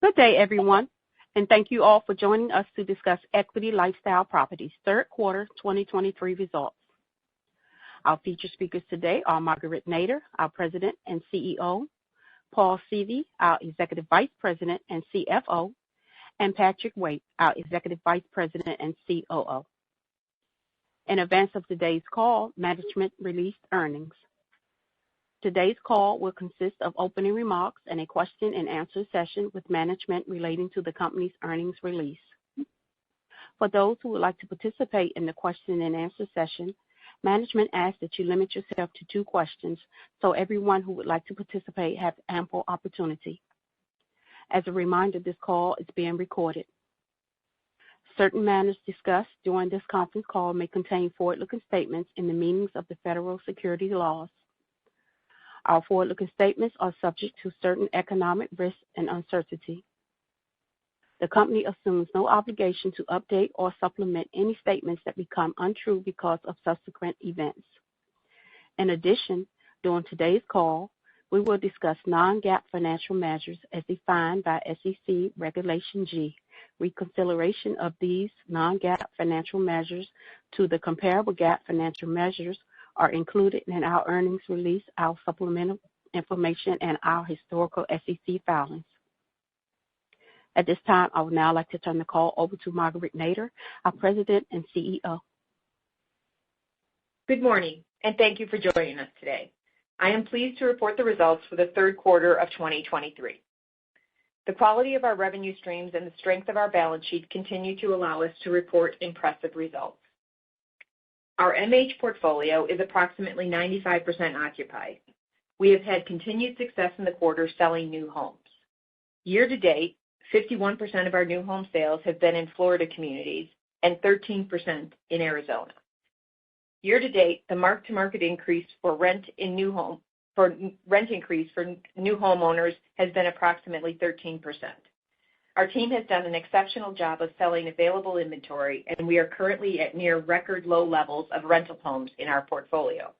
Good day, everyone, and thank you all for joining us to discuss Equity LifeStyle Properties' third quarter 2023 results. Our featured speakers today are Marguerite Nader, our President and CEO, Paul Seavey, our Executive Vice President and CFO, and Patrick Waite, our Executive Vice President and COO. In advance of today's call, management released earnings. Today's call will consist of opening remarks and a question-and-answer session with management relating to the company's earnings release. For those who would like to participate in the question-and-answer session, management asks that you limit yourself to 2 questions so everyone who would like to participate has ample opportunity. As a reminder, this call is being recorded. Certain matters discussed during this conference call may contain forward-looking statements in the meanings of the federal securities laws. Our forward-looking statements are subject to certain economic risks and uncertainty. The company assumes no obligation to update or supplement any statements that become untrue because of subsequent events. In addition, during today's call, we will discuss non-GAAP financial measures as defined by SEC Regulation G. Reconciliation of these non-GAAP financial measures to the comparable GAAP financial measures are included in our earnings release, our supplemental information, and our historical SEC filings. At this time, I would now like to turn the call over to Marguerite Nader, our President and CEO. Good morning, and thank you for joining us today. I am pleased to report the results for the third quarter of 2023. The quality of our revenue streams and the strength of our balance sheet continue to allow us to report impressive results. Our MH portfolio is approximately 95% occupied. We have had continued success in the quarter selling new homes. Year to date, 51% of our new home sales have been in Florida communities and 13% in Arizona. Year to date, the mark-to-market increase for rent increase for new homeowners has been approximately 13%. Our team has done an exceptional job of selling available inventory, and we are currently at near record low levels of rental homes in our portfolio.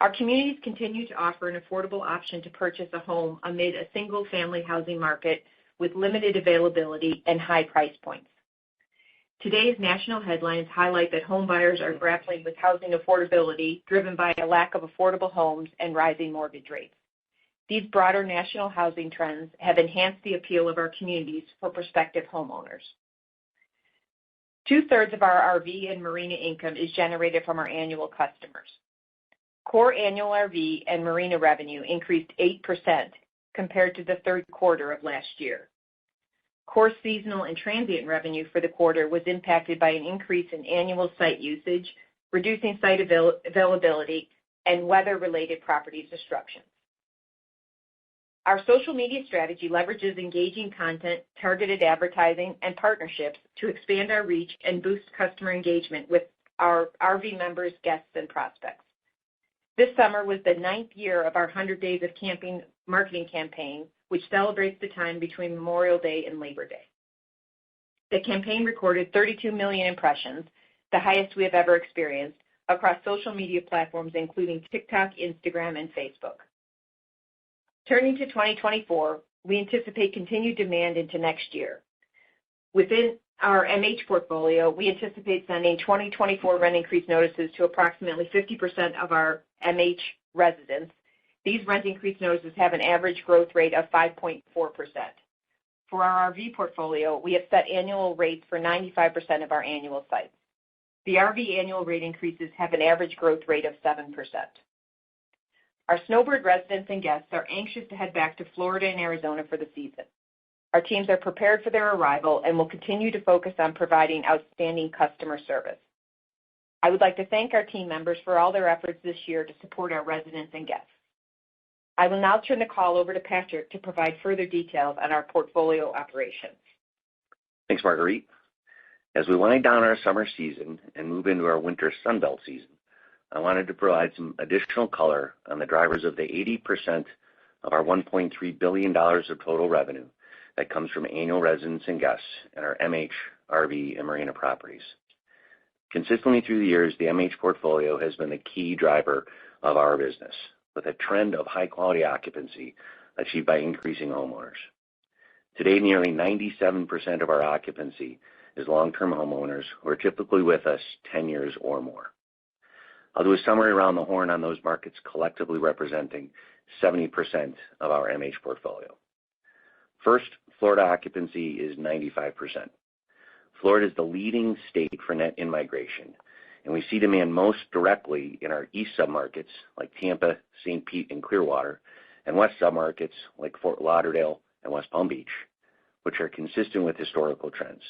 Our communities continue to offer an affordable option to purchase a home amid a single-family housing market with limited availability and high price points. Today's national headlines highlight that home buyers are grappling with housing affordability driven by a lack of affordable homes and rising mortgage rates. These broader national housing trends have enhanced the appeal of our communities for prospective homeowners. 2/3 of our RV and marina income is generated from our annual customers. Core annual RV and marina revenue increased 8% compared to the third quarter of last year. Core seasonal and transient revenue for the quarter was impacted by an increase in annual site usage, reducing site availability, and weather-related property disruptions. Our social media strategy leverages engaging content, targeted advertising, and partnerships to expand our reach and boost customer engagement with our RV members, guests, and prospects. This summer was the 9th year of our 100 Days of Camping marketing campaign, which celebrates the time between Memorial Day and Labor Day. The campaign recorded 32 million impressions, the highest we have ever experienced, across social media platforms including TikTok, Instagram, and Facebook. Turning to 2024, we anticipate continued demand into next year. Within our MH portfolio, we anticipate sending 2024 rent increase notices to approximately 50% of our MH residents. These rent increase notices have an average growth rate of 5.4%. For our RV portfolio, we have set annual rates for 95% of our annual sites. The RV annual rate increases have an average growth rate of 7%. Our snowbird residents and guests are anxious to head back to Florida and Arizona for the season. Our teams are prepared for their arrival and will continue to focus on providing outstanding customer service. I would like to thank our team members for all their efforts this year to support our residents and guests. I will now turn the call over to Patrick to provide further details on our portfolio operations. Thanks, Marguerite. As we wind down our summer season and move into our winter Sunbelt season, I wanted to provide some additional color on the drivers of the 80% of our $1.3 billion of total revenue that comes from annual residents and guests in our MH, RV, and marina properties. Consistently through the years, the MH portfolio has been the key driver of our business, with a trend of high-quality occupancy achieved by increasing homeowners. Today, nearly 97% of our occupancy is long-term homeowners who are typically with us 10 years or more. I'll do a summary around the horn on those markets collectively representing 70% of our MH portfolio. First, Florida occupancy is 95%. Florida is the leading state for net in-migration, and we see demand most directly in our east submarkets like Tampa, St. Pete, and Clearwater, and west submarkets like Fort Lauderdale and West Palm Beach, which are consistent with historical trends.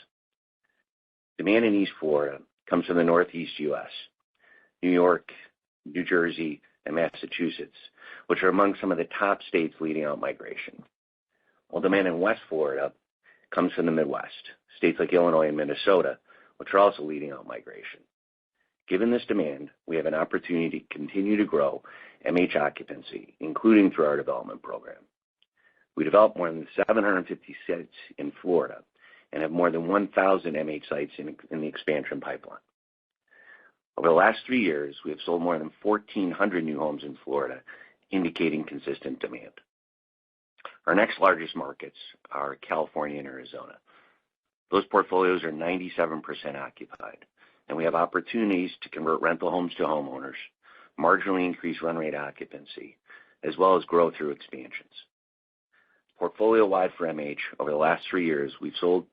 Demand in East Florida comes from the Northeast U.S., New York, New Jersey, and Massachusetts, which are among some of the top states leading out migration. While demand in West Florida comes from the Midwest, states like Illinois and Minnesota, which are also leading out migration. Given this demand, we have an opportunity to continue to grow MH occupancy, including through our development program. We developed more than 750 sites in Florida and have more than 1,000 MH sites in the expansion pipeline. Over the last 3 years, we have sold more than 1,400 new homes in Florida, indicating consistent demand. Our next largest markets are California and Arizona. Those portfolios are 97% occupied, and we have opportunities to convert rental homes to homeowners, marginally increase run rate occupancy, as well as grow through expansions. Portfolio-wide for MH, over the last 3 years, we've sold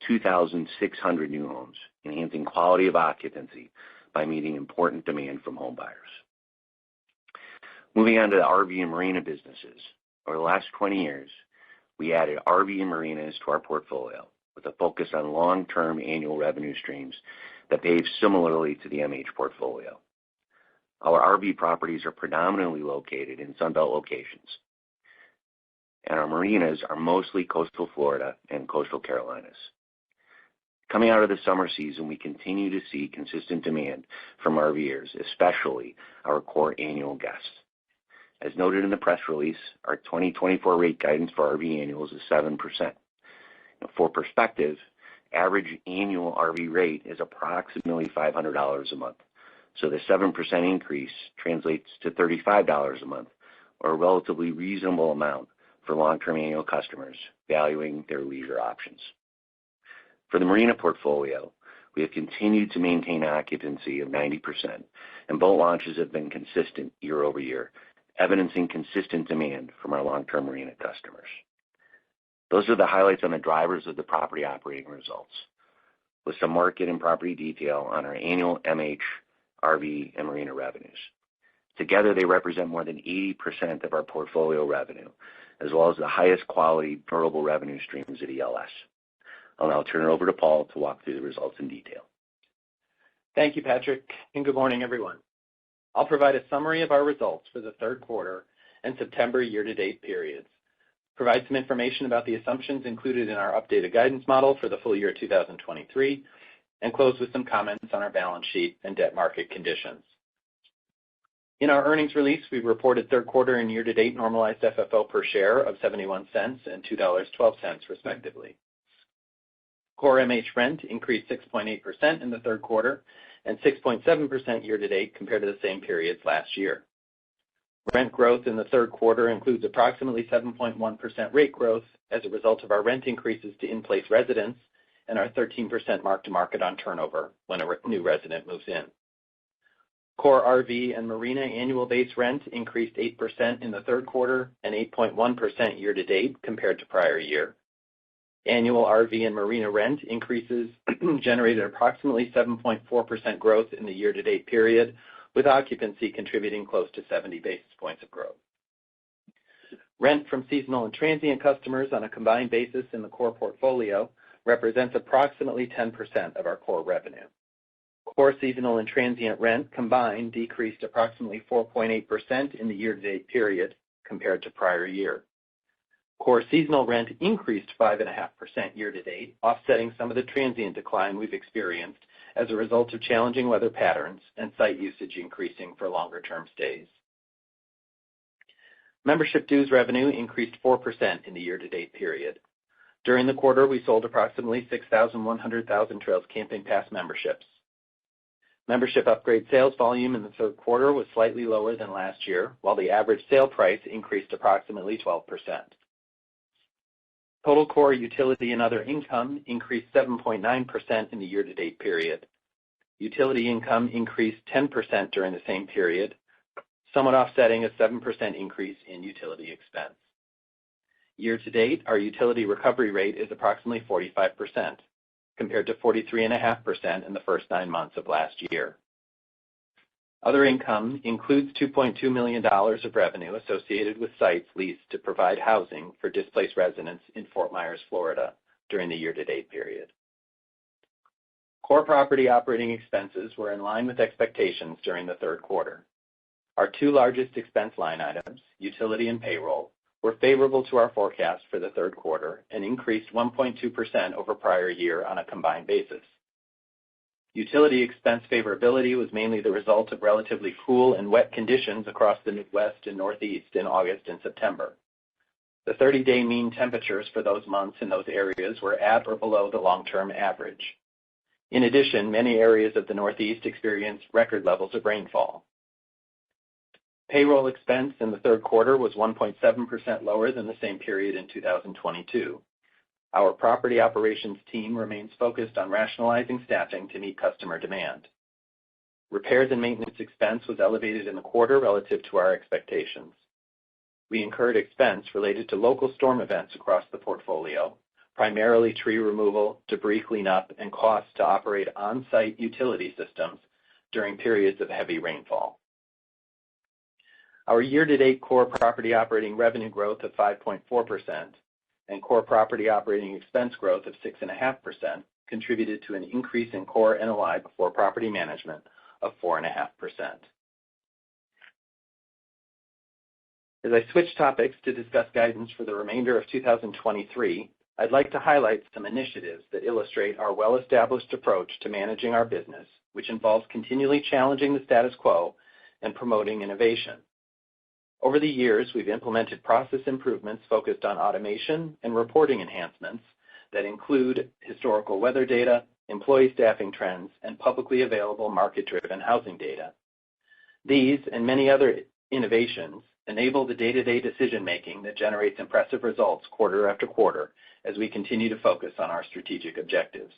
2,600 new homes, enhancing quality of occupancy by meeting important demand from home buyers. Moving on to the RV and marina businesses. Over the last 20 years, we added RV and marinas to our portfolio with a focus on long-term annual revenue streams that behave similarly to the MH portfolio. Our RV properties are predominantly located in Sunbelt locations, and our marinas are mostly coastal Florida and coastal Carolinas. Coming out of the summer season, we continue to see consistent demand from RVers, especially our core annual guests. As noted in the press release, our 2024 rate guidance for RV annuals is 7%. For perspective, average annual RV rate is approximately $500 a month. So the 7% increase translates to $35 a month, or a relatively reasonable amount for long-term annual customers valuing their leisure options. For the marina portfolio, we have continued to maintain occupancy of 90%, and boat launches have been consistent year over year, evidencing consistent demand from our long-term marina customers. Those are the highlights on the drivers of the property operating results, with some market and property detail on our annual MH, RV, and marina revenues. Together, they represent more than 80% of our portfolio revenue, as well as the highest quality durable revenue streams at ELS. I'll now turn it over to Paul to walk through the results in detail. Thank you, Patrick, and good morning, everyone. I'll provide a summary of our results for the third quarter and September year-to-date periods, provide some information about the assumptions included in our updated guidance model for the full year 2023, and close with some comments on our balance sheet and debt market conditions. In our earnings release, we reported third quarter and year-to-date normalized FFO per share of 71 cents and $2.12, respectively. Core MH rent increased 6.8% in the third quarter and 6.7% year-to-date compared to the same periods last year. Rent growth in the third quarter includes approximately 7.1% rate growth as a result of our rent increases to in-place residents and our 13% mark-to-market on turnover when a new resident moves in. Core RV and marina annual base rent increased 8% in the third quarter and 8.1% year-to-date compared to prior year. Annual RV and marina rent increases generated approximately 7.4% growth in the year-to-date period, with occupancy contributing close to 70 basis points of growth. Rent from seasonal and transient customers on a combined basis in the core portfolio represents approximately 10% of our core revenue. Core seasonal and transient rent combined decreased approximately 4.8% in the year-to-date period compared to prior year. Core seasonal rent increased 5.5% year-to-date, offsetting some of the transient decline we've experienced as a result of challenging weather patterns and site usage increasing for longer-term stays. Membership dues revenue increased 4% in the year-to-date period. During the quarter, we sold approximately 6,100 Thousand Trails Camping Pass memberships. Membership upgrade sales volume in the third quarter was slightly lower than last year, while the average sale price increased approximately 12%. Total core utility and other income increased 7.9% in the year-to-date period. Utility income increased 10% during the same period, somewhat offsetting a 7% increase in utility expense. Year-to-date, our utility recovery rate is approximately 45%, compared to 43.5% in the first 9 months of last year. Other income includes $2.2 million of revenue associated with sites leased to provide housing for displaced residents in Fort Myers, Florida, during the year-to-date period. Core property operating expenses were in line with expectations during the third quarter. Our 2 largest expense line items, utility and payroll, were favorable to our forecast for the third quarter and increased 1.2% over prior year on a combined basis. Utility expense favorability was mainly the result of relatively cool and wet conditions across the Midwest and Northeast in August and September. The 30-day mean temperatures for those months in those areas were at or below the long-term average. In addition, many areas of the Northeast experienced record levels of rainfall. Payroll expense in the third quarter was 1.7% lower than the same period in 2022. Our property operations team remains focused on rationalizing staffing to meet customer demand. Repairs and maintenance expense was elevated in the quarter relative to our expectations. We incurred expense related to local storm events across the portfolio, primarily tree removal, debris cleanup, and costs to operate on-site utility systems during periods of heavy rainfall. Our year-to-date core property operating revenue growth of 5.4% and core property operating expense growth of 6.5% contributed to an increase in core NOI before property management of 4.5%. As I switch topics to discuss guidance for the remainder of 2023, I'd like to highlight some initiatives that illustrate our well-established approach to managing our business, which involves continually challenging the status quo and promoting innovation. Over the years, we've implemented process improvements focused on automation and reporting enhancements that include historical weather data, employee staffing trends, and publicly available market-driven housing data. These and many other innovations enable the day-to-day decision-making that generates impressive results quarter after quarter as we continue to focus on our strategic objectives.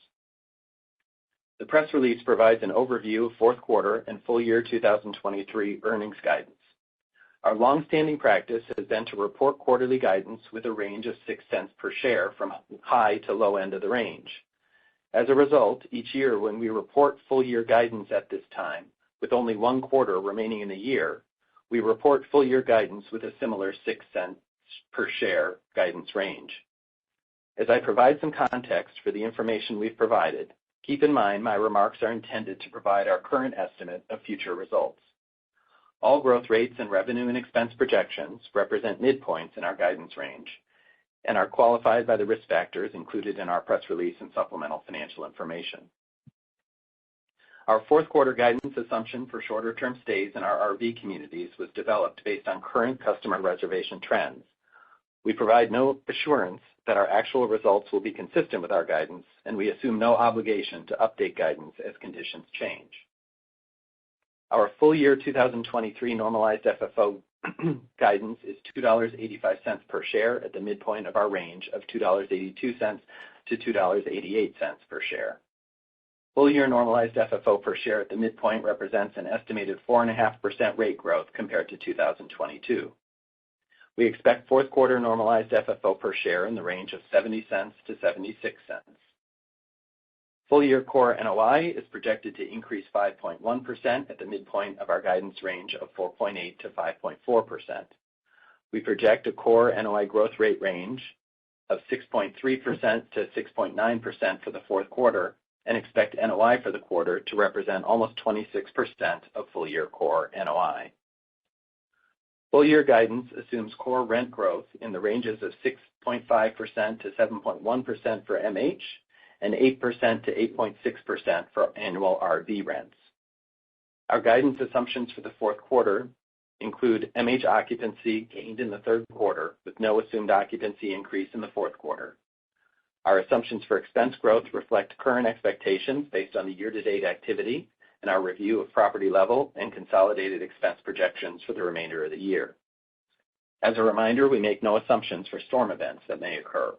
The press release provides an overview of fourth quarter and full year 2023 earnings guidance. Our long-standing practice has been to report quarterly guidance with a range of 6 cents per share from high to low end of the range. As a result, each year when we report full year guidance at this time, with only 1 quarter remaining in the year, we report full year guidance with a similar 6 cents per share guidance range. As I provide some context for the information we've provided, keep in mind my remarks are intended to provide our current estimate of future results. All growth rates and revenue and expense projections represent midpoints in our guidance range and are qualified by the risk factors included in our press release and supplemental financial information. Our fourth quarter guidance assumption for shorter-term stays in our RV communities was developed based on current customer reservation trends. We provide no assurance that our actual results will be consistent with our guidance, and we assume no obligation to update guidance as conditions change. Our full year 2023 normalized FFO guidance is $2.85 per share at the midpoint of our range of $2.82 to $2.88 per share. Full year normalized FFO per share at the midpoint represents an estimated 4.5% rate growth compared to 2022. We expect fourth quarter normalized FFO per share in the range of 70 cents to 76 cents. Full year core NOI is projected to increase 5.1% at the midpoint of our guidance range of 4.8 to 5.4%. We project a core NOI growth rate range of 6.3% to 6.9% for the fourth quarter and expect NOI for the quarter to represent almost 26% of full year core NOI. Full year guidance assumes core rent growth in the ranges of 6.5% to 7.1% for MH and 8% to 8.6% for annual RV rents. Our guidance assumptions for the fourth quarter include MH occupancy gained in the third quarter with no assumed occupancy increase in the fourth quarter. Our assumptions for expense growth reflect current expectations based on the year-to-date activity and our review of property level and consolidated expense projections for the remainder of the year. As a reminder, we make no assumptions for storm events that may occur.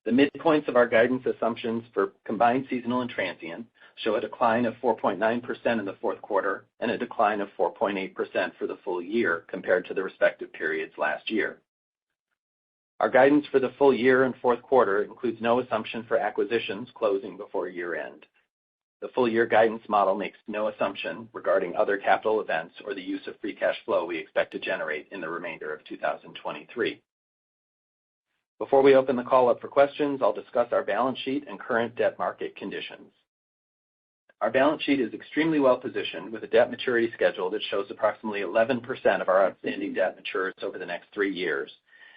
The midpoints of our guidance assumptions for combined seasonal and transient show a decline of 4.9% in the fourth quarter and a decline of 4.8% for the full year compared to the respective periods last year. Our guidance for the full year and fourth quarter includes no assumption for acquisitions closing before year-end. The full year guidance model makes no assumption regarding other capital events or the use of free cash flow we expect to generate in the remainder of 2023. Before we open the call up for questions, I'll discuss our balance sheet and current debt market conditions. Our balance sheet is extremely well positioned with a debt maturity schedule that shows approximately 11% of our outstanding debt matures over the next 3 years,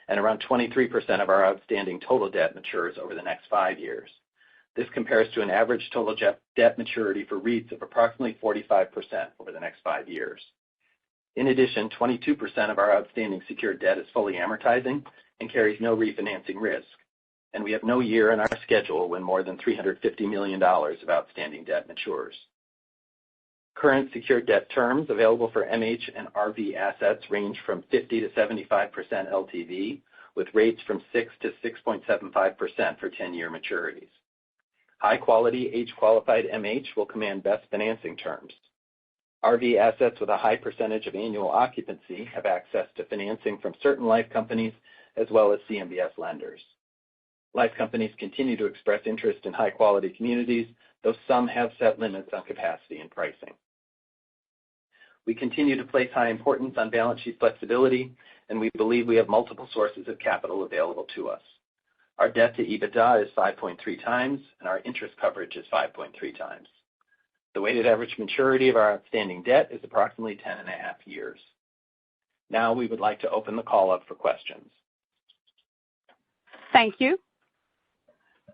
and around 23% of our outstanding total debt matures over the next 5 years. This compares to an average total debt maturity for REITs of approximately 45% over the next 5 years. In addition, 22% of our outstanding secured debt is fully amortizing and carries no refinancing risk, and we have no year in our schedule when more than $350 million of outstanding debt matures. Current secured debt terms available for MH and RV assets range from 50 to 75% LTV, with rates from 6 to 6.75% for 10-year maturities. High-quality, age-qualified MH will command best financing terms. RV assets with a high percentage of annual occupancy have access to financing from certain life companies as well as CMBS lenders. Life companies continue to express interest in high-quality communities, though some have set limits on capacity and pricing. We continue to place high importance on balance sheet flexibility, and we believe we have multiple sources of capital available to us. Our debt to EBITDA is 5.3 times, and our interest coverage is 5.3 times. The weighted average maturity of our outstanding debt is approximately 10.5 years. Now we would like to open the call up for questions. Thank you.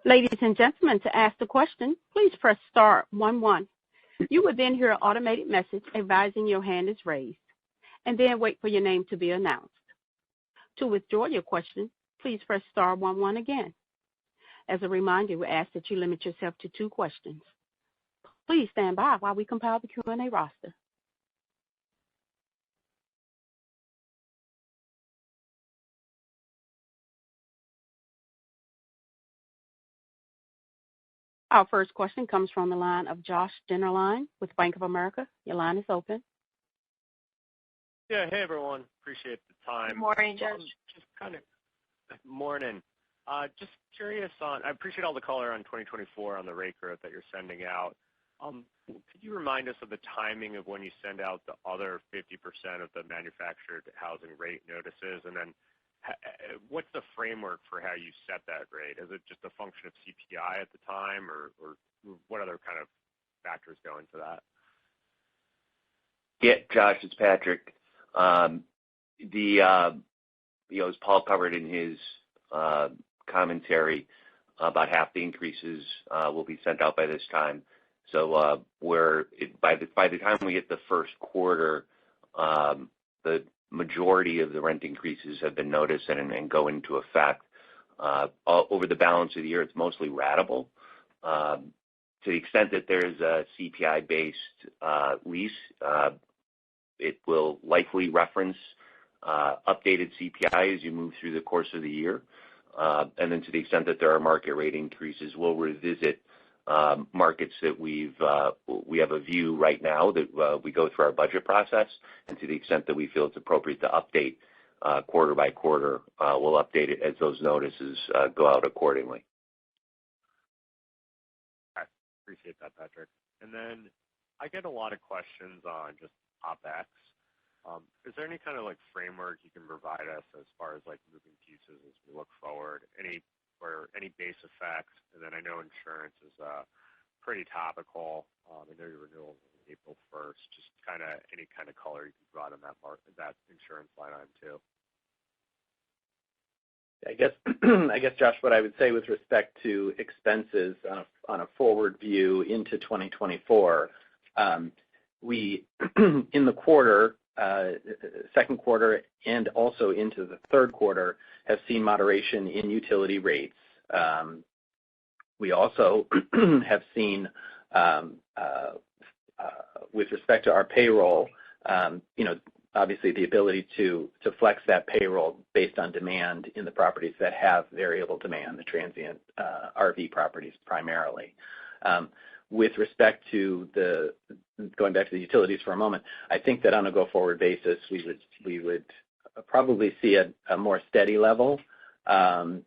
Ladies and gentlemen, to ask the question, please press star 11. You will then hear an automated message advising your hand is raised, and then wait for your name to be announced. To withdraw your question, please press star 11 again. As a reminder, we ask that you limit yourself to 2 questions. Please stand by while we compile the Q&A roster. Our first question comes from the line of Josh Dennerlein with Bank of America. Your line is open. Yeah, hey everyone. Appreciate the time. Good morning, Josh. Morning. Just curious I appreciate all the color on 2024 on the rate growth that you're sending out. Could you remind us of the timing of when you send out the other 50% of the manufactured housing rate notices? And then what's the framework for how you set that rate? Is it just a function of CPI at the time, or what other kind of factors go into that? Yeah, Josh, it's Patrick. As Paul covered in his commentary, about half the increases will be sent out by this time. So by the time we hit the first quarter, the majority of the rent increases have been noticed and go into effect. Over the balance of the year, it's mostly ratable. To the extent that there's a CPI-based lease, it will likely reference updated CPI as you move through the course of the year. And then to the extent that there are market rate increases, we'll revisit markets that we have a view right now that we go through our budget process, and to the extent that we feel it's appropriate to update quarter by quarter, we'll update it as those notices go out accordingly. I appreciate that, Patrick. And then I get a lot of questions on just OpEx. Is there any kind of framework you can provide us as far as moving pieces as we look forward? Any base effects? And then I know insurance is pretty topical. I know your renewal is April 1st. Just any kind of color you can provide on that insurance line item too. I guess, Josh, what I would say with respect to expenses on a forward view into 2024, we in the quarter, second quarter, and also into the third quarter, have seen moderation in utility rates. We also have seen, with respect to our payroll, obviously the ability to flex that payroll based on demand in the properties that have variable demand, the transient RV properties primarily. With respect to going back to the utilities for a moment, I think that on a go-forward basis, we would probably see a more steady level to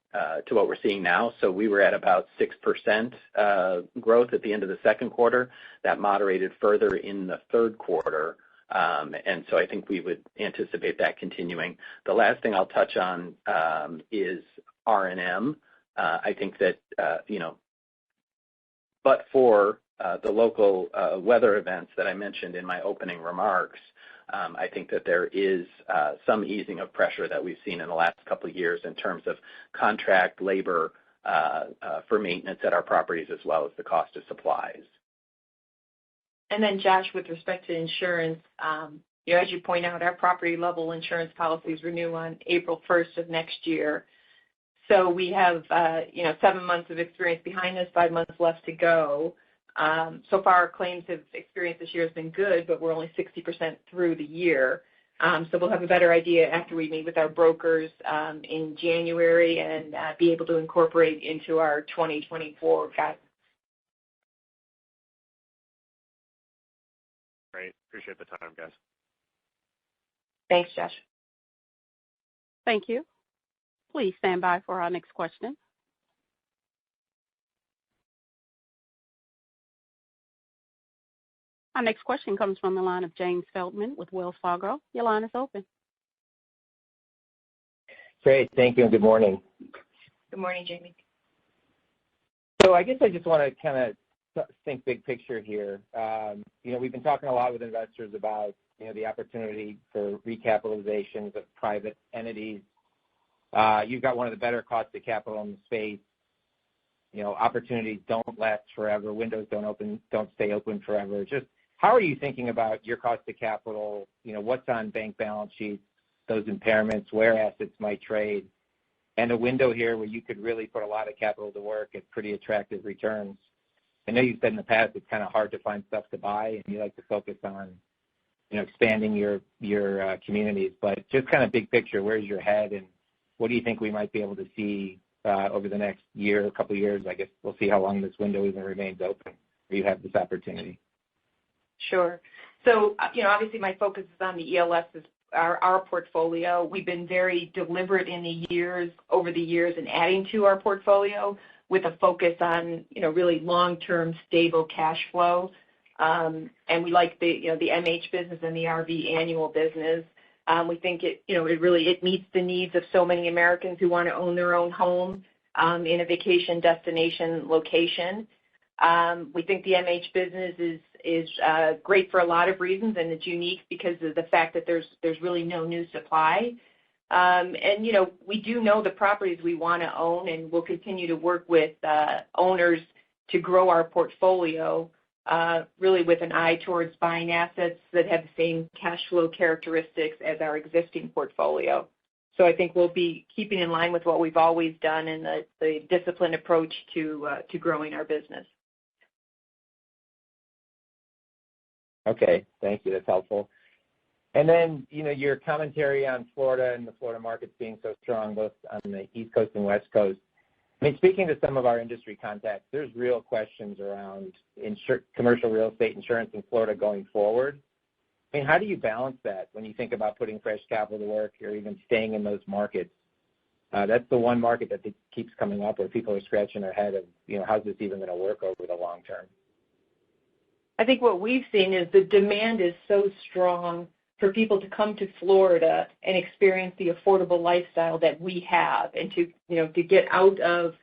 what we're seeing now. So we were at about 6% growth at the end of the second quarter. That moderated further in the third quarter. And so I think we would anticipate that continuing. The last thing I'll touch on is R&M. I think that, but for the local weather events that I mentioned in my opening remarks, I think that there is some easing of pressure that we've seen in the last couple of years in terms of contract labor for maintenance at our properties as well as the cost of supplies. And then, Josh, with respect to insurance, as you point out, our property level insurance policies renew on April 1st of next year. So we have, 7 months of experience behind us, 5 months left to go. So far, our claims experience this year has been good, but we're only 60% through the year. So we'll have a better idea after we meet with our brokers in January and be able to incorporate into our 2024 guidance. Great. Appreciate the time, guys. Thanks, Josh. Thank you. Please stand by for our next question. Our next question comes from the line of James Feldman with Wells Fargo. Your line is open. Great. Thank you and good morning. Good morning, Jamie. So I guess I just want to kind of think big picture here. We've been talking a lot with investors about, the opportunity for recapitalizations of private entities. You've got one of the better costs of capital in the space. Opportunities don't last forever. Windows don't stay open forever. Just how are you thinking about your cost of capital? What's on bank balance sheets, those impairments, where assets might trade, and a window here where you could really put a lot of capital to work at pretty attractive returns. I know you've said in the past it's kind of hard to find stuff to buy, and you like to focus on, expanding your communities. But just kind of big picture, where's your head, and what do you think we might be able to see over the next year, a couple of years? I guess we'll see how long this window even remains open where you have this opportunity. Sure. So, obviously my focus is on the ELS, our portfolio. We've been very deliberate over the years in adding to our portfolio with a focus on, really long-term stable cash flow. And we like the MH business and the RV annual business. We think it meets the needs of so many Americans who want to own their own home in a vacation destination location. We think the MH business is great for a lot of reasons, and it's unique because of the fact that there's really no new supply. And we do know the properties we want to own, and we'll continue to work with owners to grow our portfolio, really with an eye towards buying assets that have the same cash flow characteristics as our existing portfolio. So I think we'll be keeping in line with what we've always done in the disciplined approach to growing our business. Okay, thank you. That's helpful. And then, your commentary on Florida and the Florida markets being so strong, both on the East Coast and West Coast. I mean, speaking to some of our industry contacts, there's real questions around commercial real estate insurance in Florida going forward. I mean, how do you balance that when you think about putting fresh capital to work or even staying in those markets? That's the one market that keeps coming up where people are scratching their head of, how's this even going to work over the long term? I think what we've seen is the demand is so strong for people to come to Florida and experience the affordable lifestyle that we have, and to get out of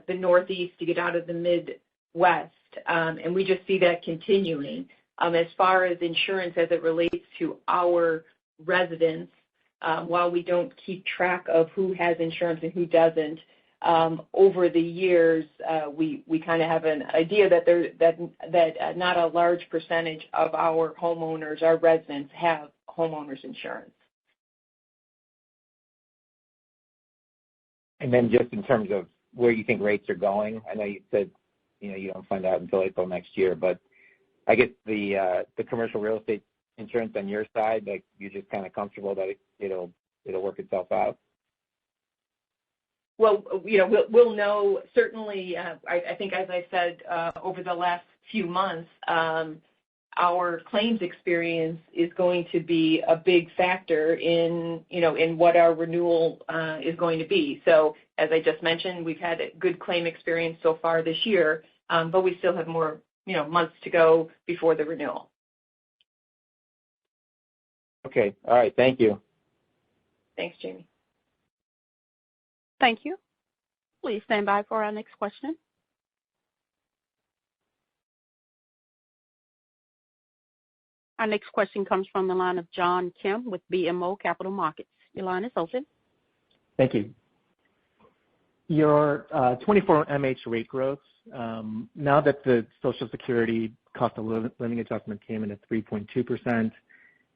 the Northeast, to get out of the Midwest. And we just see that continuing. As far as insurance as it relates to our residents, while we don't keep track of who has insurance and who doesn't, over the years, we kind of have an idea that not a large percentage of our homeowners, our residents, have homeowners insurance. And then just in terms of where you think rates are going, I know you said you don't find out until April next year, but I guess the commercial real estate insurance on your side? Like, you're just kind of comfortable that it'll work itself out? Well, we'll know certainly. I think, as I said, over the last few months, our claims experience is going to be a big factor in what our renewal is going to be. So, as I just mentioned, we've had a good claim experience so far this year, but we still have more, months to go before the renewal. Okay. All right. Thank you. Thanks, Jamie. Thank you. Please stand by for our next question. Our next question comes from the line of John Kim with BMO Capital Markets. Your line is open. Thank you. Your 24 MH rate growth, now that the Social Security cost of living adjustment came in at 3.2%,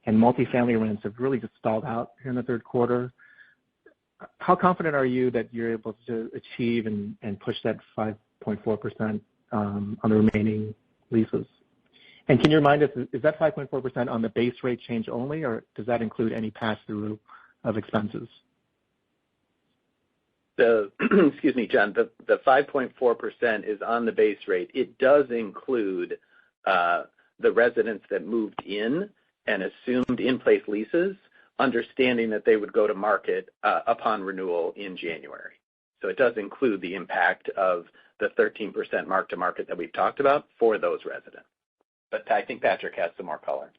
and multifamily rents have really just stalled out here in the third quarter, how confident are you that you're able to achieve and push that 5.4% on the remaining leases? And can you remind us, is that 5.4% on the base rate change only, or does that include any pass-through of expenses? Excuse me, John, the 5.4% is on the base rate. It does include the residents that moved in and assumed in-place leases, understanding that they would go to market upon renewal in January. So it does include the impact of the 13% mark-to-market that we've talked about for those residents. But I think Patrick has some more color.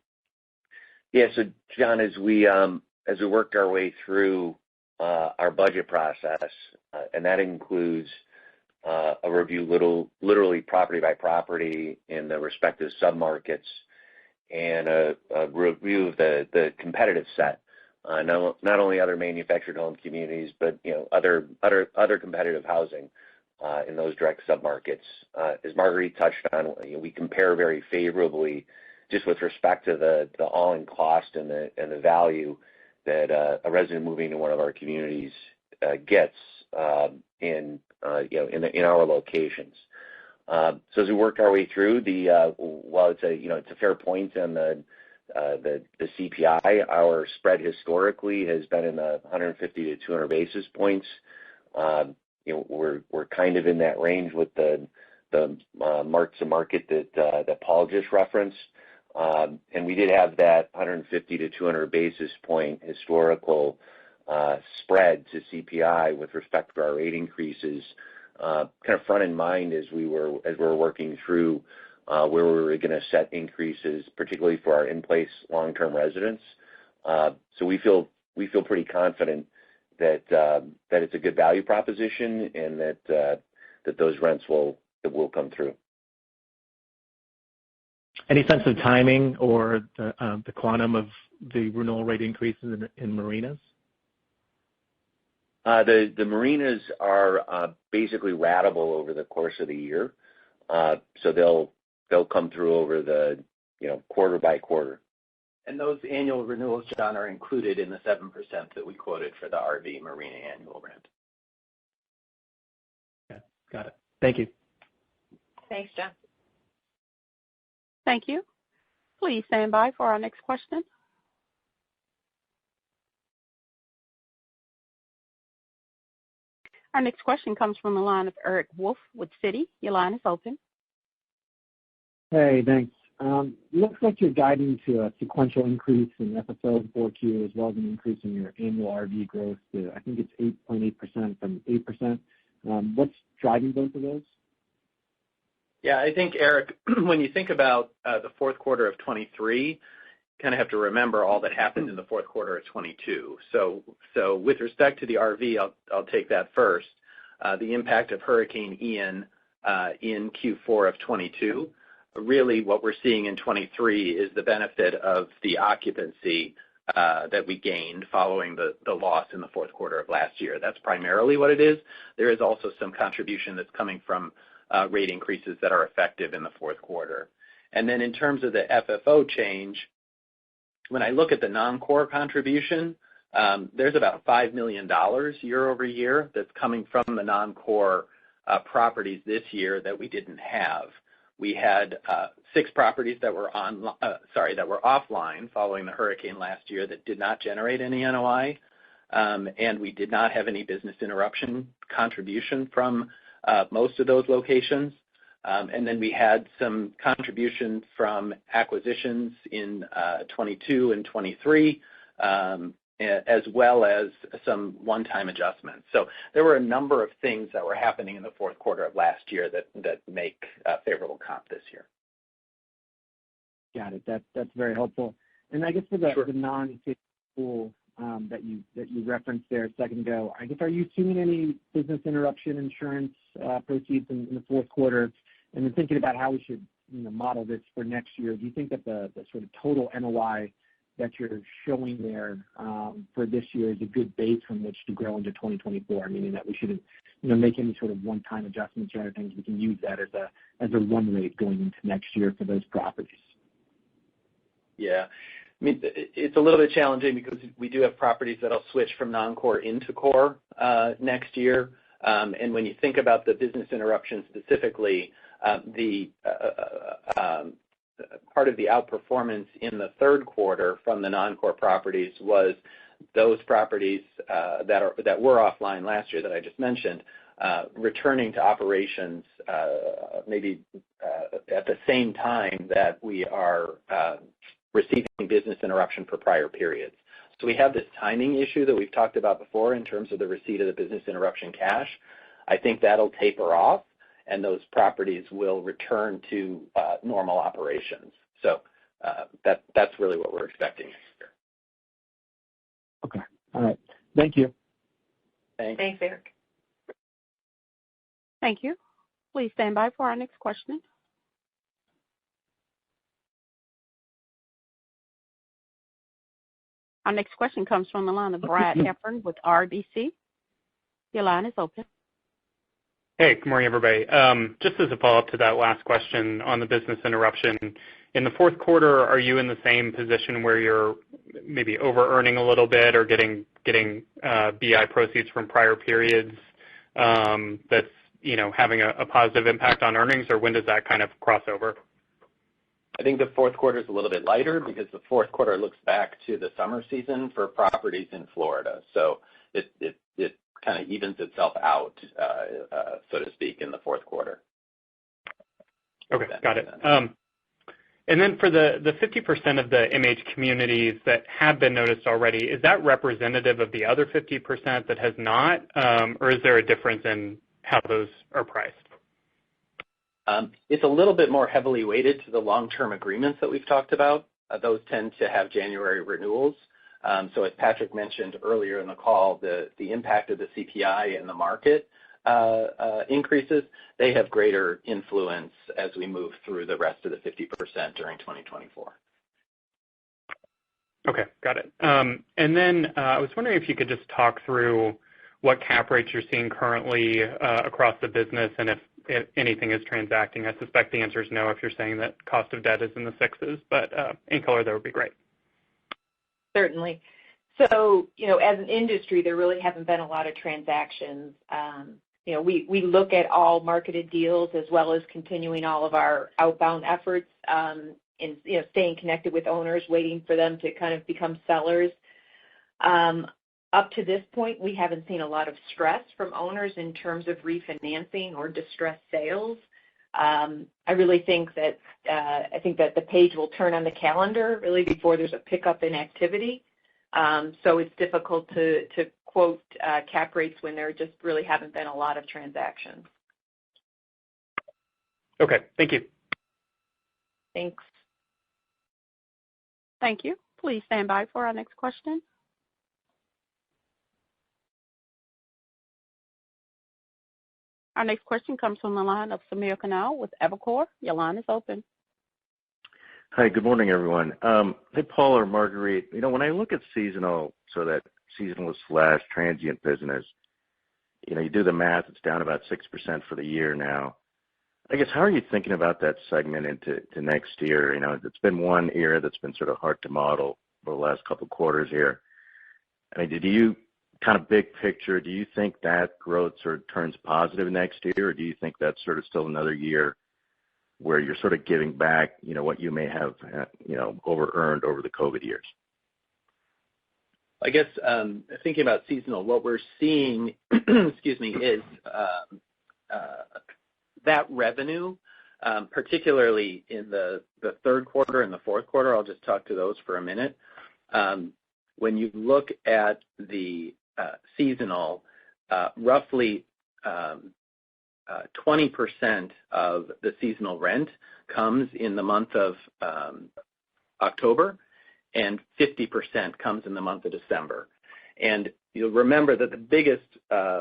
Yeah, so John, as we worked our way through our budget process, and that includes a review literally property by property in the respective submarkets, and a review of the competitive set, not only other manufactured home communities, but other competitive housing in those direct submarkets. As Marguerite touched on, we compare very favorably just with respect to the all-in cost and the value that a resident moving to one of our communities gets in our locations. So as we worked our way through, while it's a fair point on the CPI, our spread historically has been in the 150 to 200 basis points. We're kind of in that range with the mark to market that Paul just referenced. And we did have that 150 to 200 basis point historical spread to CPI with respect to our rate increases, kind of front in mind as we were working through where we were going to set increases, particularly for our in-place long-term residents. So we feel pretty confident that it's a good value proposition and that those rents will come through. Any sense of timing or the quantum of the renewal rate increases in marinas? The marinas are basically ratable over the course of the year, so they'll come through over the quarter by quarter. And those annual renewals, John, are included in the 7% that we quoted for the RV marina annual rent. Okay, got it. Thank you. Thanks, John. Thank you. Please stand by for our next question. Our next question comes from the line of Eric Wolfe with Citi. Your line is open. Hey, thanks. Looks like you're guiding to a sequential increase in FFO in 4Q as well as an increase in your annual RV growth to, I think it's 8.8% from 8%. What's driving both of those? Yeah, I think, Eric, when you think about the fourth quarter of 23, kind of have to remember all that happened in the fourth quarter of 22. So with respect to the RV, I'll take that first. The impact of Hurricane Ian in Q4 of 22. Really what we're seeing in 23 is the benefit of the occupancy that we gained following the loss in the fourth quarter of last year. That's primarily what it is. There is also some contribution that's coming from rate increases that are effective in the fourth quarter. And then in terms of the FFO change, when I look at the non-core contribution, there's about $5 million year over year that's coming from the non-core properties this year that we didn't have we had 6 properties that were offline following the hurricane last year that did not generate any NOI, and we did not have any business interruption contribution from most of those locations. And then we had some contribution from acquisitions in 22 and 23, as well as some one-time adjustments. So there were a number of things that were happening in the fourth quarter of last year that make favorable comp this year. Got it. That's very helpful. And I guess for the non-state pool that you referenced there a second ago, I guess, are you assuming any business interruption insurance proceeds in the fourth quarter? And then thinking about how we should model this for next year, do you think that the sort of total NOI that you're showing there for this year is a good base from which to grow into 2024, meaning that we shouldn't make any sort of one-time adjustments or other things? We can use that as a run rate going into next year for those properties. Yeah. I mean, it's a little bit challenging because we do have properties that'll switch from non-core into core next year. And when you think about the business interruption specifically, the part of the outperformance in the third quarter from the non-core properties was those properties that were offline last year that I just mentioned, returning to operations maybe at the same time that we are receiving business interruption for prior periods. So we have this timing issue that we've talked about before in terms of the receipt of the business interruption cash. I think that'll taper off, and those properties will return to normal operations. So that's really what we're expecting this year. Okay. All right. Thank you. Thanks. Thanks, Eric. Thank you. Please stand by for our next question. Our next question comes from the line of Brad Heffern with RBC. Your line is open. Hey, good morning, everybody. Just as a follow-up to that last question on the business interruption, in the fourth quarter, are you in the same position where you're maybe over-earning a little bit or getting BI proceeds from prior periods that's having a positive impact on earnings, or when does that kind of cross over? I think the fourth quarter is a little bit lighter because the fourth quarter looks back to the summer season for properties in Florida. So it kind of evens itself out, so to speak, in the fourth quarter. Okay, got it. And then for the 50% of the MH communities that have been noticed already, is that representative of the other 50% that has not, or is there a difference in how those are priced? It's a little bit more heavily weighted to the long-term agreements that we've talked about. Those tend to have January renewals. So as Patrick mentioned earlier in the call, the impact of the CPI and the market increases, they have greater influence as we move through the rest of the 50% during 2024. Okay, got it. And then I was wondering if you could just talk through what cap rates you're seeing currently across the business and if anything is transacting. I suspect the answer is no if you're saying that cost of debt is in the sixes, but any color there would be great. Certainly. So, as an industry, there really haven't been a lot of transactions. We look at all marketed deals as well as continuing all of our outbound efforts and, staying connected with owners, waiting for them to kind of become sellers. Up to this point, we haven't seen a lot of stress from owners in terms of refinancing or distressed sales. I really think that the page will turn on the calendar really before there's a pickup in activity. So it's difficult to quote cap rates when there just really haven't been a lot of transactions. Okay, thank you. Thanks. Thank you. Please stand by for our next question. Our next question comes from the line of Samir Khanal with Evercore. Your line is open. Hi, good morning, everyone. Hey, Paul or Marguerite, when I look at seasonal, so that seasonal/transient business, you do the math, it's down about 6% for the year now. I guess, how are you thinking about that segment into next year? It's been one area that's been sort of hard to model for the last couple of quarters here. I mean, did you kind of big picture, do you think that growth sort of turns positive next year, or do you think that's sort of still another year where you're sort of giving back, what you may have, over-earned over the COVID years? I guess thinking about seasonal, what we're seeing, excuse me, is that revenue, particularly in the third quarter and the fourth quarter. I'll just talk to those for a minute. When you look at the seasonal, roughly 20% of the seasonal rent comes in the month of October, and 50% comes in the month of December. And you'll remember that the biggest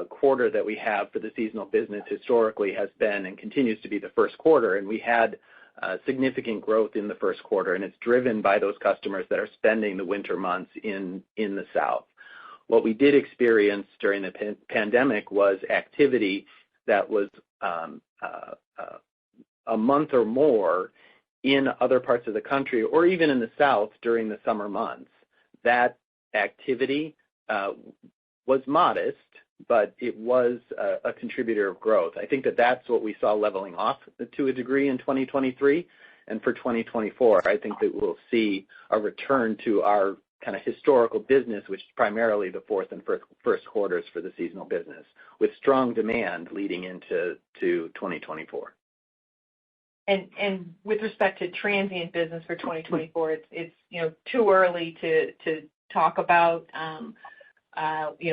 quarter that we have for the seasonal business historically has been and continues to be the first quarter, and we had significant growth in the first quarter, and it's driven by those customers that are spending the winter months in the South. What we did experience during the pandemic was activity that was a month or more in other parts of the country, or even in the South during the summer months. That activity was modest, but it was a contributor of growth. I think that that's what we saw leveling off to a degree in 2023. And for 2024, I think that we'll see a return to our kind of historical business, which is primarily the fourth and first quarters for the seasonal business, with strong demand leading into 2024. And with respect to transient business for 2024, it's too early to talk about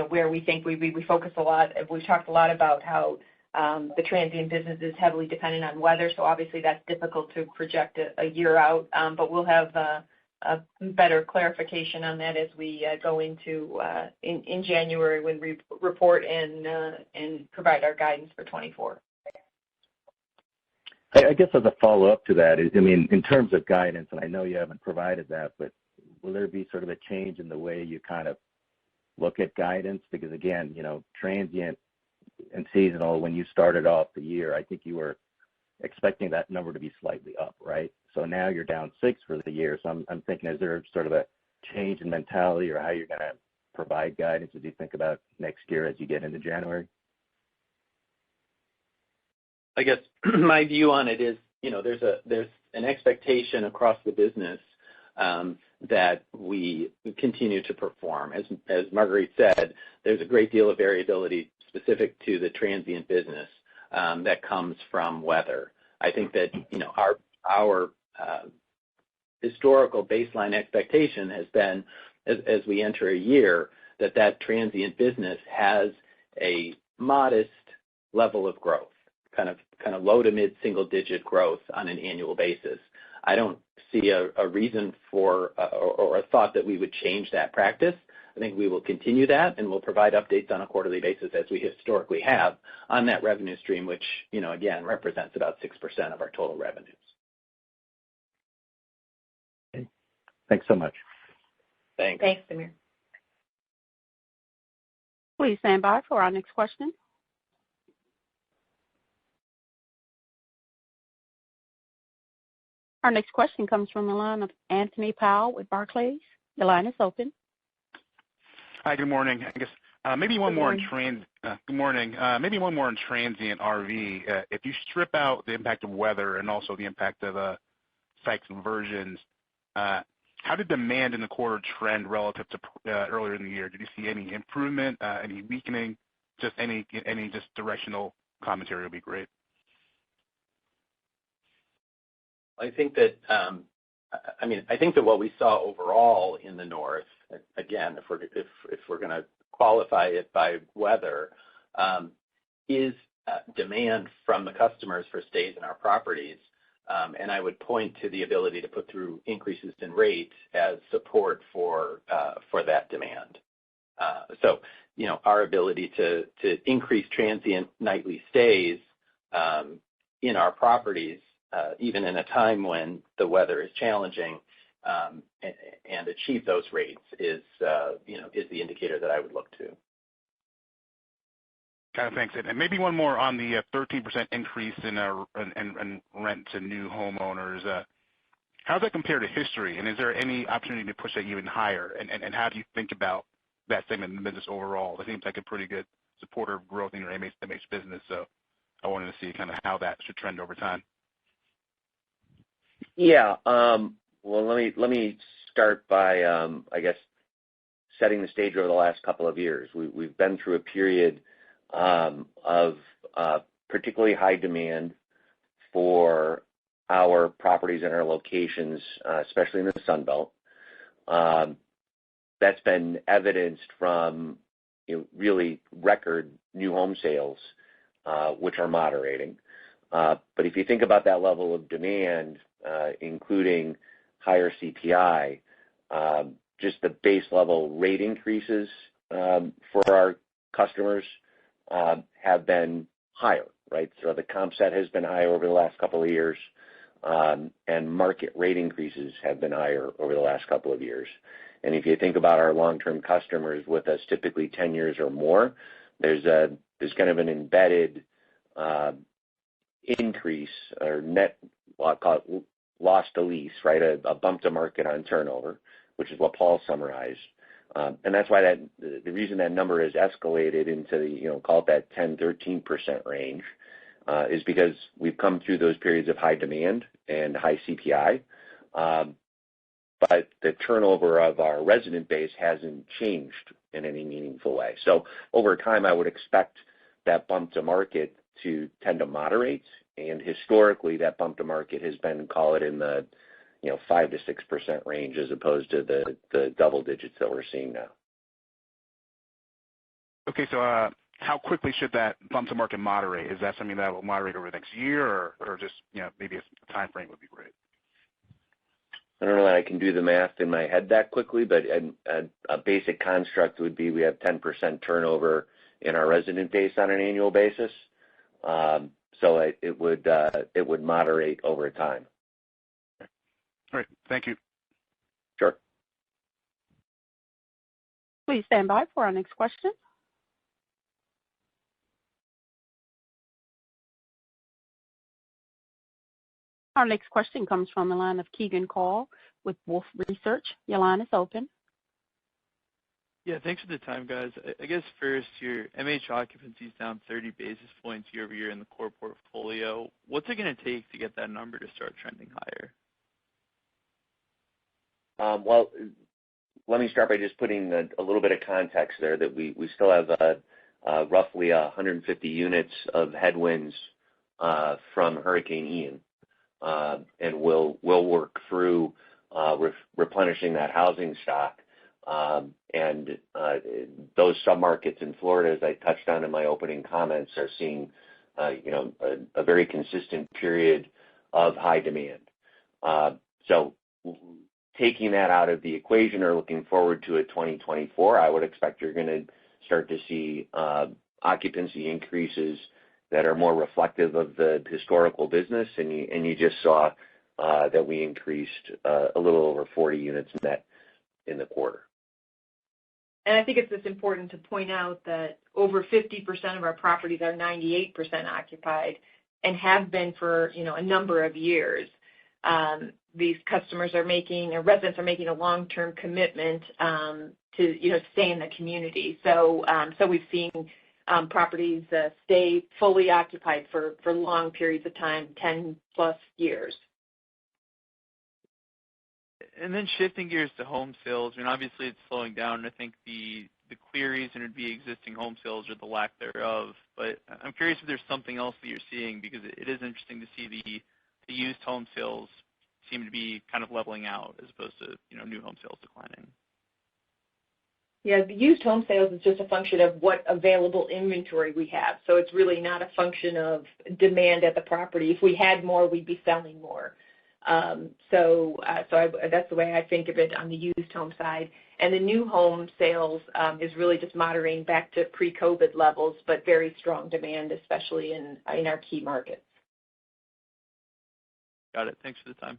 where we think we focus a lot. We've talked a lot about how the transient business is heavily dependent on weather, so obviously that's difficult to project a year out. But we'll have a better clarification on that as we go into in January when we report and provide our guidance for 24. I guess as a follow-up to that, in terms of guidance, and I know you haven't provided that, but will there be sort of a change in the way you kind of look at guidance? Because again, transient and seasonal, when you started off the year, I think you were expecting that number to be slightly up, right? So now you're down 6 for the year. So I'm thinking, is there sort of a change in mentality or how you're going to provide guidance as you think about next year as you get into January? I guess my view on it is, there's an expectation across the business that we continue to perform. As Marguerite said, there's a great deal of variability specific to the transient business that comes from weather. I think that our historical baseline expectation has been, as we enter a year, that transient business has a modest level of growth, kind of low to mid single digit growth on an annual basis. I don't see a reason for or a thought that we would change that practice. I think we will continue that, and we'll provide updates on a quarterly basis as we historically have on that revenue stream, which, again, represents about 6% of our total revenues. Okay. Thanks so much. Thanks. Thanks, Samir. Please stand by for our next question. Our next question comes from the line of Anthony Powell with Barclays. The line is open. Hi, good morning. I guess maybe one more on good morning. Maybe one more on transient RV. If you strip out the impact of weather and also the impact of site conversions, how did demand in the quarter trend relative to earlier in the year? Did you see any improvement, any weakening? Just any just directional commentary would be great. I think that I think that what we saw overall in the North, again, if we're going to qualify it by weather, is demand from the customers for stays in our properties, and I would point to the ability to put through increases in rates as support for that demand. So, our ability to increase transient nightly stays in our properties, even in a time when the weather is challenging, and achieve those rates is the indicator that I would look to. Kind of thanks. And maybe one more on the 13% increase in rent to new homeowners. How does that compare to history? And is there any opportunity to push that even higher? And how do you think about that segment in the business overall? It seems like a pretty good supporter of growth in your MH business. So I wanted to see kind of how that should trend over time. Yeah. Well, let me start by, I guess, setting the stage over the last couple of years. We've been through a period of particularly high demand for our properties and our locations, especially in the Sun Belt. That's been evidenced from really record new home sales, which are moderating. But if you think about that level of demand, including higher CPI, just the base level rate increases for our customers have been higher, right? So the comp set has been higher over the last couple of years, and market rate increases have been higher over the last couple of years. And if you think about our long-term customers with us, typically 10 years or more, there's kind of an embedded increase or net, I'll call it loss to lease, right? A bump to market on turnover, which is what Paul summarized. And that's why the reason that number has escalated into the, call it that 10-13% range, is because we've come through those periods of high demand and high CPI. But the turnover of our resident base hasn't changed in any meaningful way. So over time, I would expect that bump to market to tend to moderate. And historically, that bump to market has been, call it in the 5 to 6% range, as opposed to the double digits that we're seeing now. Okay, so how quickly should that bump to market moderate? Is that something that will moderate over the next year, or just maybe a time frame would be great? I don't know that I can do the math in my head that quickly, but a basic construct would be we have 10% turnover in our resident base on an annual basis. So it would moderate over time. All right. Thank you. Sure. Please stand by for our next question. Our next question comes from the line of Keegan Cole with Wolfe Research. Your line is open. Yeah, thanks for the time, guys. I guess first, your MH occupancy is down 30 basis points year over year in the core portfolio. What's it going to take to get that number to start trending higher? Well, let me start by just putting a little bit of context there that we still have roughly 150 units of headwinds from Hurricane Ian. And we'll work through replenishing that housing stock. And those submarkets in Florida, as I touched on in my opening comments, are seeing a very consistent period of high demand. So taking that out of the equation or looking forward to 2024, I would expect you're going to start to see occupancy increases that are more reflective of the historical business, and you just saw that we increased a little over 40 units net in the quarter. And I think it's just important to point out that over 50% of our properties are 98% occupied and have been for a number of years. These customers are making, or residents are making, a long-term commitment to stay in the community. So we've seen properties stay fully occupied for long periods of time, 10 plus years. And then shifting gears to home sales, obviously it's slowing down. I think the clear reason would be existing home sales or the lack thereof. But I'm curious if there's something else that you're seeing, because it is interesting to see the used home sales seem to be kind of leveling out as opposed to new home sales declining. Yeah, the used home sales is just a function of what available inventory we have. So it's really not a function of demand at the property. If we had more, we'd be selling more. So that's the way I think of it on the used home side. And the new home sales is really just moderating back to pre-COVID levels, but very strong demand, especially in our key markets. Got it. Thanks for the time.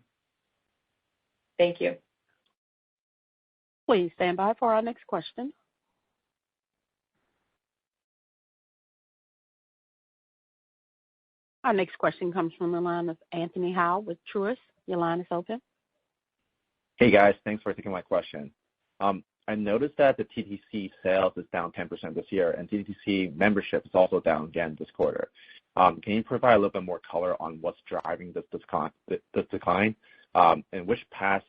Thank you. Please stand by for our next question. Our next question comes from the line of Anthony Howe with Truist. Your line is open. Hey, guys. Thanks for taking my question. I noticed that the TTC sales is down 10% this year, and TTC membership is also down again this quarter. Can you provide a little bit more color on what's driving this decline? and which pass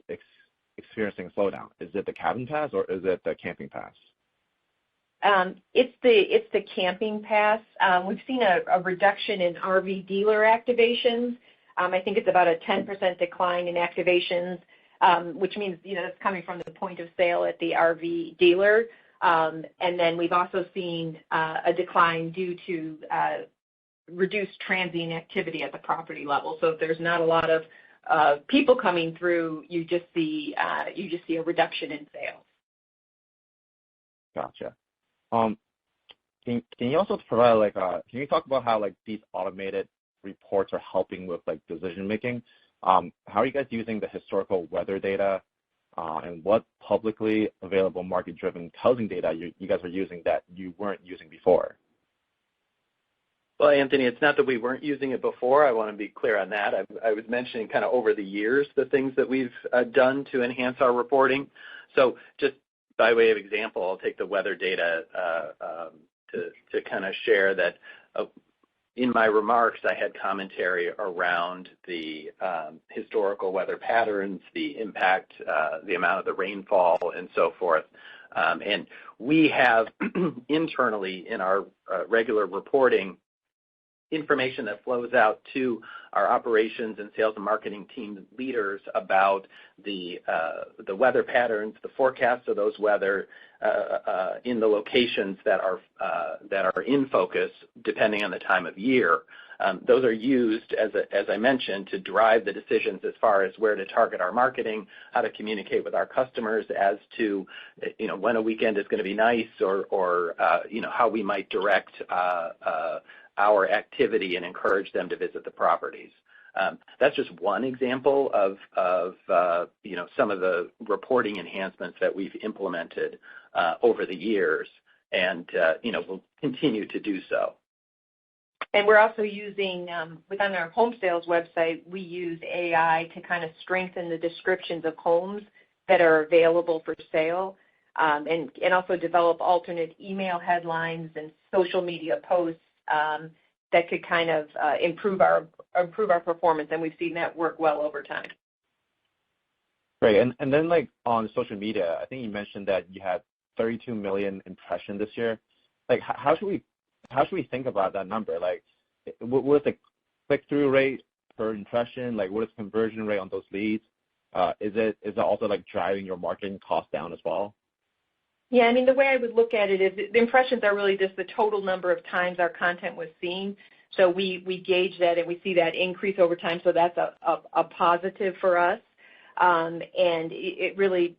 experiencing slowdown? Is it the cabin pass or is it the camping pass? It's the camping pass. We've seen a reduction in RV dealer activations. I think it's about a 10% decline in activations, which means, that's coming from the point of sale at the RV dealer. And then we've also seen a decline due to reduced transient activity at the property level. So if there's not a lot of people coming through, you just see a reduction in sales. Gotcha. Can you also provide can you talk about how these automated reports are helping with decision making? How are you guys using the historical weather data, and what publicly available market-driven housing data you guys are using that you weren't using before? Well, Anthony, it's not that we weren't using it before. I want to be clear on that. I was mentioning kind of over the years the things that we've done to enhance our reporting. So just by way of example, I'll take the weather data to kind of share that in my remarks, I had commentary around the historical weather patterns, the impact, the amount of the rainfall, and so forth. And we have internally in our regular reporting information that flows out to our operations and sales and marketing team leaders about the weather patterns, the forecasts of those weather in the locations that are in focus depending on the time of year. Those are used, as I mentioned, to drive the decisions as far as where to target our marketing, how to communicate with our customers as to when a weekend is going to be nice, or how we might direct our activity and encourage them to visit the properties. That's just one example of some of the reporting enhancements that we've implemented over the years, and we'll continue to do so. And we're also using, within our home sales website, we use AI to kind of strengthen the descriptions of homes that are available for sale, and also develop alternate email headlines and social media posts that could kind of improve our performance, and we've seen that work well over time. Great. And then on social media, I think you mentioned that you had 32 million impressions this year. How should we think about that number? What is the click-through rate per impression? What is conversion rate on those leads? Is it also driving your marketing cost down as well? Yeah, I mean, the way I would look at it is the impressions are really just the total number of times our content was seen. So we gauge that and we see that increase over time. So that's a positive for us. And it really,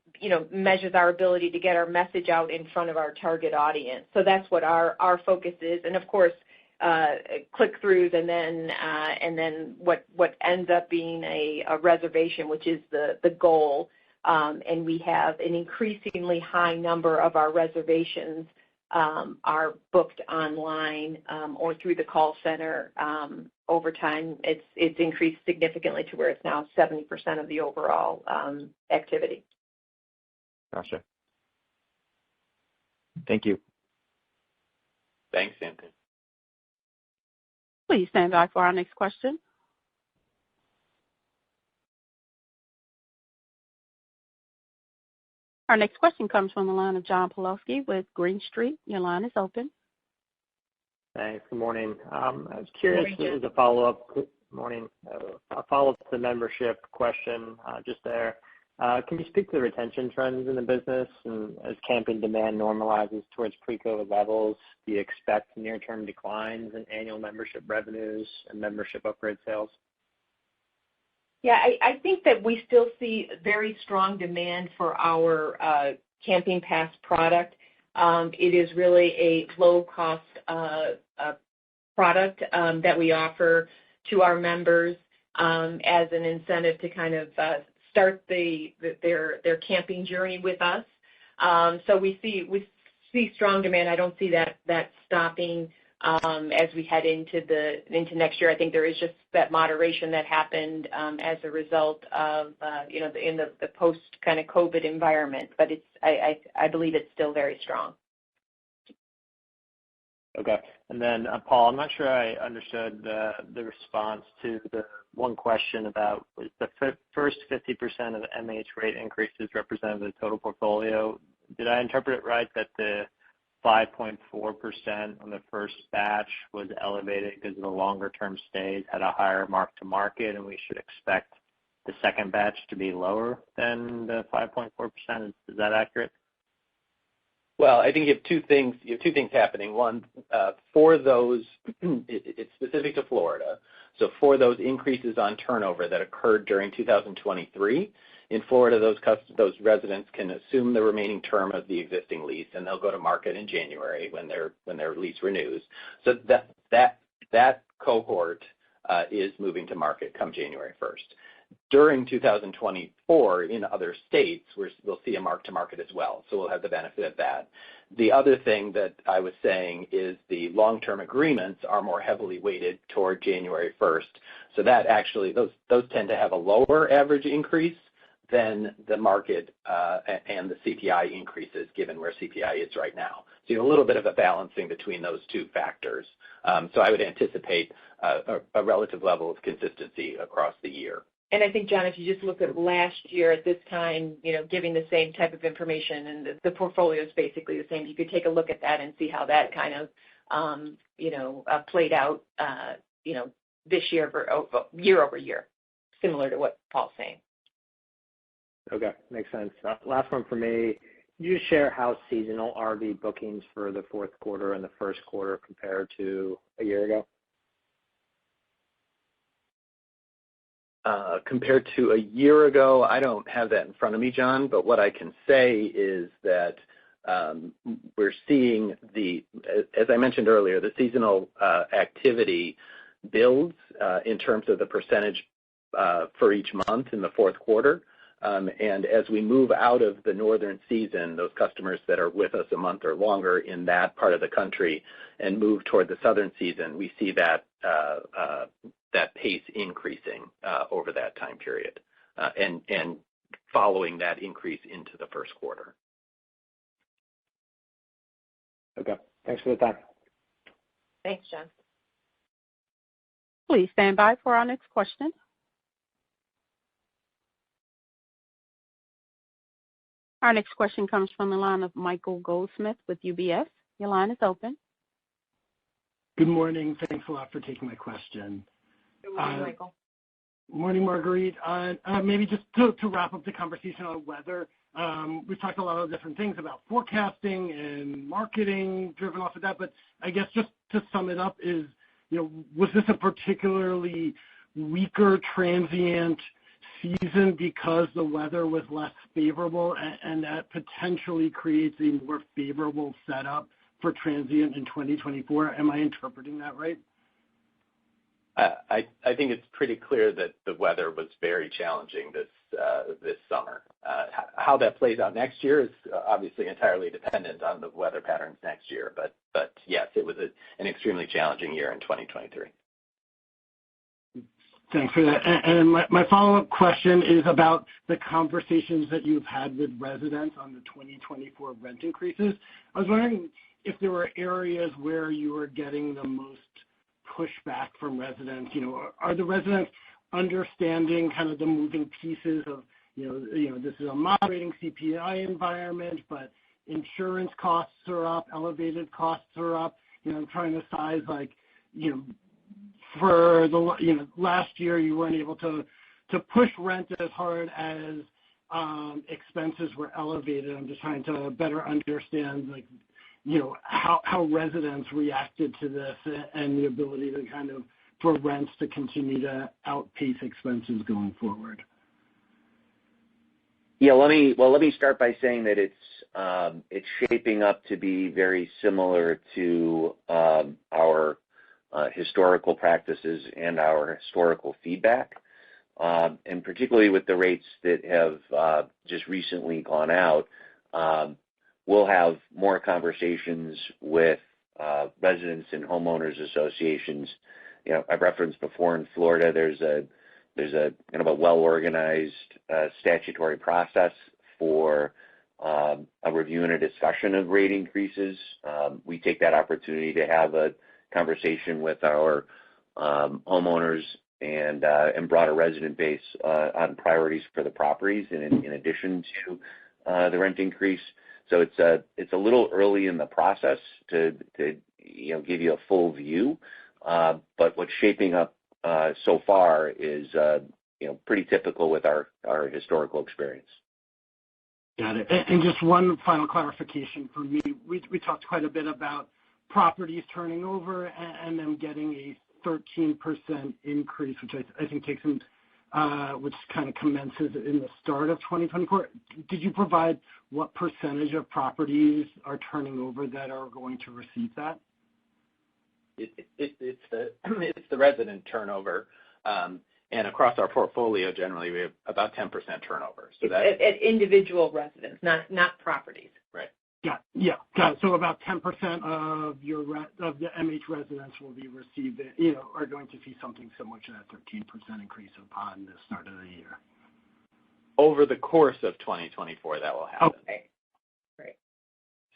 measures our ability to get our message out in front of our target audience. So that's what our focus is. And of course, click-throughs and then what ends up being a reservation, which is the goal. And we have an increasingly high number of our reservations are booked online or through the call center. Over time, it's increased significantly to where it's now 70% of the overall activity. Gotcha. Thank you. Thanks, Anthony. Please stand by for our next question. Our next question comes from the line of John Pawlowski with Green Street. Your line is open. Thanks. Good morning. I was curious, as a follow-up. Good morning. A follow-up to the membership question just there. Can you speak to the retention trends in the business, and as camping demand normalizes towards pre-COVID levels, do you expect near-term declines in annual membership revenues and membership upgrade sales? Yeah, I think that we still see very strong demand for our camping pass product. It is really a low-cost product that we offer to our members as an incentive to kind of start their camping journey with us. So we see strong demand. I don't see that stopping as we head into next year. I think there is just that moderation that happened as a result of in the post kind of COVID environment. But I believe it's still very strong. Okay. And then, Paul, I'm not sure I understood the response to the one question about was the first 50% of the MH rate increases represent the total portfolio. Did I interpret it right that the 5.4% on the first batch was elevated because the longer-term stays had a higher mark-to-market, and we should expect the second batch to be lower than the 5.4%? Is that accurate? Well, I think you have two things happening. One, for those, it's specific to Florida. So for those increases on turnover that occurred during 2023, in Florida, those residents can assume the remaining term of the existing lease, and they'll go to market in January when their lease renews. So that cohort is moving to market come January 1st. During 2024, in other states, we'll see a mark-to-market as well, so we'll have the benefit of that. The other thing that I was saying is the long-term agreements are more heavily weighted toward January 1st, so that actually, those tend to have a lower average increase than the market and the CPI increases, given where CPI is right now. So you have a little bit of a balancing between those two factors. So I would anticipate a relative level of consistency across the year. And I think, John, if you just look at last year at this time, giving the same type of information and the portfolio is basically the same, you could take a look at that and see how that kind of, played out, this year year over year, similar to what Paul's saying. Okay, makes sense. Last one for me. Can you share how seasonal RV bookings for the fourth quarter and the first quarter compared to a year ago? Compared to a year ago, I don't have that in front of me, John, but what I can say is that we're seeing as I mentioned earlier, the seasonal activity builds in terms of the percentage for each month in the fourth quarter. And as we move out of the northern season, those customers that are with us a month or longer in that part of the country and move toward the southern season, we see that pace increasing over that time period and following that increase into the first quarter. Okay, thanks for the time. Thanks, John. Please stand by for our next question. Our next question comes from the line of Michael Goldsmith with UBS. Your line is open. Good morning. Thanks a lot for taking my question. Good morning, Michael. Morning, Marguerite. Maybe just to wrap up the conversation on weather, we've talked a lot of different things about forecasting and marketing driven off of that, but I guess just to sum it up is, was this a particularly weaker transient season because the weather was less favorable and that potentially creates a more favorable setup for transient in 2024? Am I interpreting that right? I think it's pretty clear that the weather was very challenging this summer. How that plays out next year is obviously entirely dependent on the weather patterns next year. But yes, it was an extremely challenging year in 2023. Thanks for that. And my follow-up question is about the conversations that you've had with residents on the 2024 rent increases. I was wondering if there were areas where you were getting the most pushback from residents. Are the residents understanding kind of the moving pieces of, this is a moderating CPI environment, but insurance costs are up, elevated costs are up. I'm trying to size for the last year you weren't able to push rent as hard as expenses were elevated. I'm just trying to better understand how residents reacted to this and the ability to for rents to continue to outpace expenses going forward. Yeah, let me start by saying that it's shaping up to be very similar to our historical practices and our historical feedback, and particularly with the rates that have just recently gone out. We'll have more conversations with residents and homeowners associations. I've referenced before in Florida, there's a kind of a well-organized statutory process for a review and a discussion of rate increases. We take that opportunity to have a conversation with our homeowners and broader resident base on priorities for the properties in addition to the rent increase. So it's a little early in the process to give you a full view, but what's shaping up so far is pretty typical with our historical experience. Got it. And just one final clarification for me. We talked quite a bit about properties turning over and them getting a 13% increase, which I think takes them, which kind of commences in the start of 2024. Did you provide what percentage of properties are turning over that are going to receive that? It's the resident turnover, and across our portfolio, generally we have about 10% turnover. So that at individual residents, not properties. Right. Got it. So about 10% of the MH residents will be receiving, are going to see something similar to that 13% increase upon the start of the year. Over the course of 2024, that will happen. Okay. Right.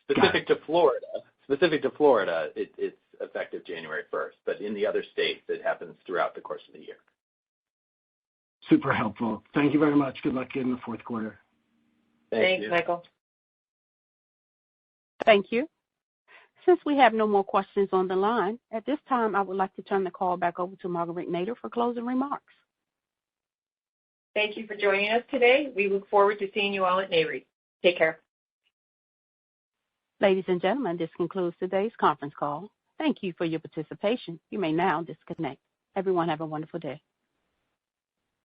Specific to Florida, it's effective January 1st, but in the other states, it happens throughout the course of the year. Super helpful. Thank you very much. Good luck in the fourth quarter. Thanks, Michael. Thank you. Since we have no more questions on the line, at this time, I would like to turn the call back over to Marguerite Nader for closing remarks. Thank you for joining us today. We look forward to seeing you all at NAREIT. Take care. Ladies and gentlemen, this concludes today's conference call. Thank you for your participation. You may now disconnect. Everyone have a wonderful day.